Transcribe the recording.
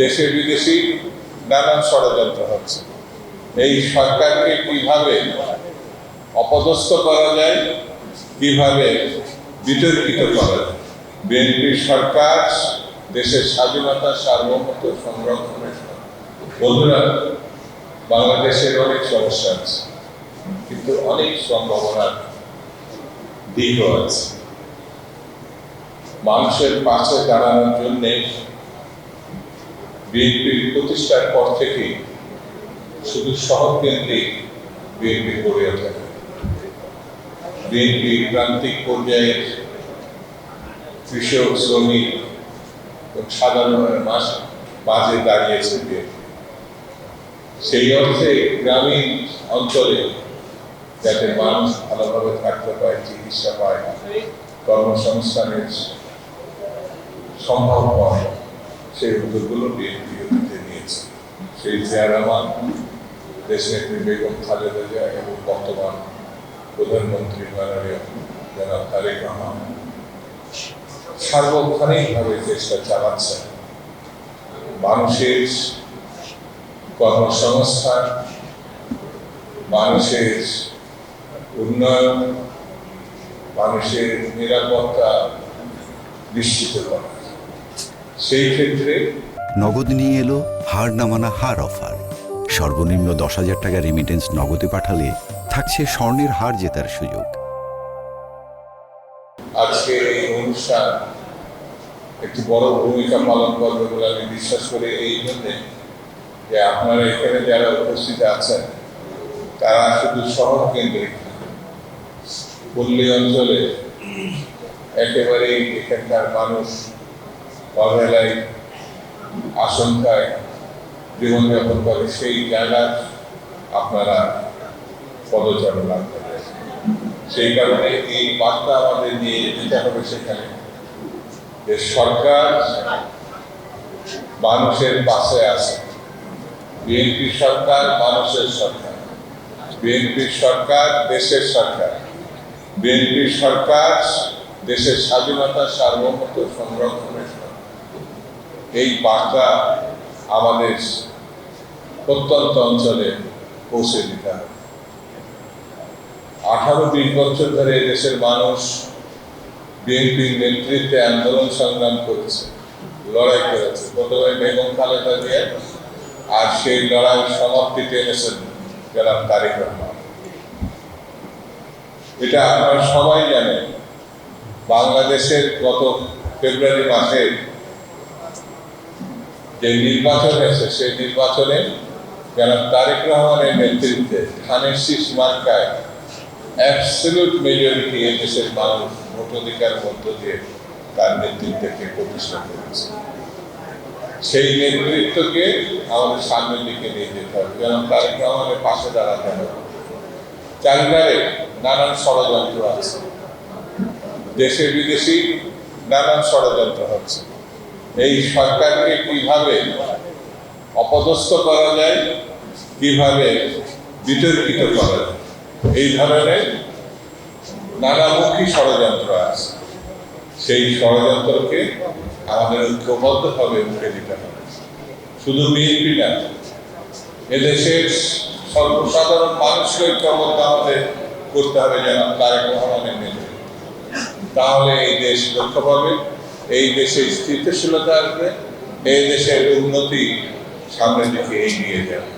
দেশে বিদেশি নানান ষড়যন্ত্র হচ্ছে। এই সরকারকে কিভাবে অপদস্থ করা যায়, কিভাবে বিতর্কিত করা যায়। বিএনপির সরকার দেশের স্বাধীনতা সার্বভৌমত্ব সংরক্ষণের। বন্ধুরা, বাংলাদেশের অনেক সমস্যা আছে, কিন্তু অনেক সম্ভাবনার দিকও আছে। মানুষের পাশে দাঁড়ানোর জন্যে বিএনপির প্রতিষ্ঠার পর থেকেই শুধু শহর কেন্দ্রিক বিএনপি গড়ে ওঠে। বিএনপি প্রান্তিক পর্যায়ের কৃষক, শ্রমিক এবং সাধারণের মাঝে দাঁড়িয়েছে বিএনপি। সেই অর্থে গ্রামীণ অঞ্চলে যাতে মানুষ ভালোভাবে থাকতে পায়, চিকিৎসা পায়, কর্মসংস্থানের সম্ভব হয়, সেই উদ্যোগগুলো বিএনপি নিয়েছে। সেই জিয়া রহমান, দেশনেত্রী বেগম খালেদা জিয়া এবং বর্তমান প্রধানমন্ত্রী মাননীয় জনাব তারেক রহমান সার্বক্ষণিকভাবে চেষ্টা চালাচ্ছেন মানুষের কর্মসংস্থান, মানুষের উন্নয়ন, মানুষের নিরাপত্তা নিশ্চিত করা। সেই ক্ষেত্রে নগদ নিয়ে এলো হার না মানা হার অফার। সর্বনিম্ন 10,000 টাকা রেমিটেন্স নগদে পাঠালে থাকছে স্বর্ণের হার জেতার সুযোগ। আজকে এই অনুষ্ঠান একটি বড় ভূমিকা পালন করবে বলে আমি বিশ্বাস করি, এই জন্যে যে আপনারা এখানে যারা উপস্থিত আছেন তারা শুধু শহর কেন্দ্রিক, পল্লী অঞ্চলে একেবারেই এখানকার মানুষ অবহেলায়, আশঙ্কায় জীবনযাপন করে, সেই জায়গায় আপনারা পদচারণা করেন। সেই কারণে এই বার্তা আমাদের নিয়ে যেতে হবে সেখানে, যে সরকার মানুষের পাশে আছে। বিএনপি সরকার মানুষের সরকার, বিএনপি সরকার দেশের সরকার, বিএনপি সরকার দেশের স্বাধীনতা সার্বভৌমত্ব সংরক্ষণের সরকার। এই বার্তা আমাদের প্রত্যন্ত অঞ্চলে পৌঁছে দিতে হবে। 18-20 বছর ধরে দেশের মানুষ বিএনপির নেতৃত্বে আন্দোলন সংগ্রাম করেছে, লড়াই করেছে। প্রথমে বেগম খালেদা জিয়া, আর সেই লড়াই সমাপ্তিতে এনেছেন জনাব তারেক রহমান। এটা আপনারা সবাই জানেন। বাংলাদেশের গত ফেব্রুয়ারি মাসে যে নির্বাচন হয়েছে, সেই নির্বাচনে জনাব তারেক রহমানের নেতৃত্বে ধানের শীষ মার্কায় অ্যাবসলিউট মেজরিটি দেশের মানুষ ভোটাধিকার মধ্য দিয়ে তার নেতৃত্বকে প্রতিষ্ঠা করেছে। সেই নেতৃত্বকে আমাদের সামনের দিকে নিয়ে যেতে হবে, যেন তারেক রহমানের পাশে দাঁড়াতে হবে। চারিধারে নানান ষড়যন্ত্র আছে, দেশে বিদেশি নানান ষড়যন্ত্র হচ্ছে। এই সরকারকে কিভাবে অপদস্থ করা যায়, কিভাবে বিতর্কিত করা যায়, এই ধরনের নানামুখী ষড়যন্ত্র আছে। সেই ষড়যন্ত্রকে আমাদের ঐক্যবদ্ধভাবে উঠে দিতে হবে। শুধু বিএনপি না, এদেশের সর্বসাধারণ মানুষকে ঐক্যবদ্ধ আমাদের করতে হবে যেন তারেক রহমানের নেতৃত্বে। তাহলে এই দেশ রক্ষা পাবে, এই দেশে স্থিতিশীলতা আসবে, এই দেশের উন্নতি সামনের দিকে এগিয়ে যাবে।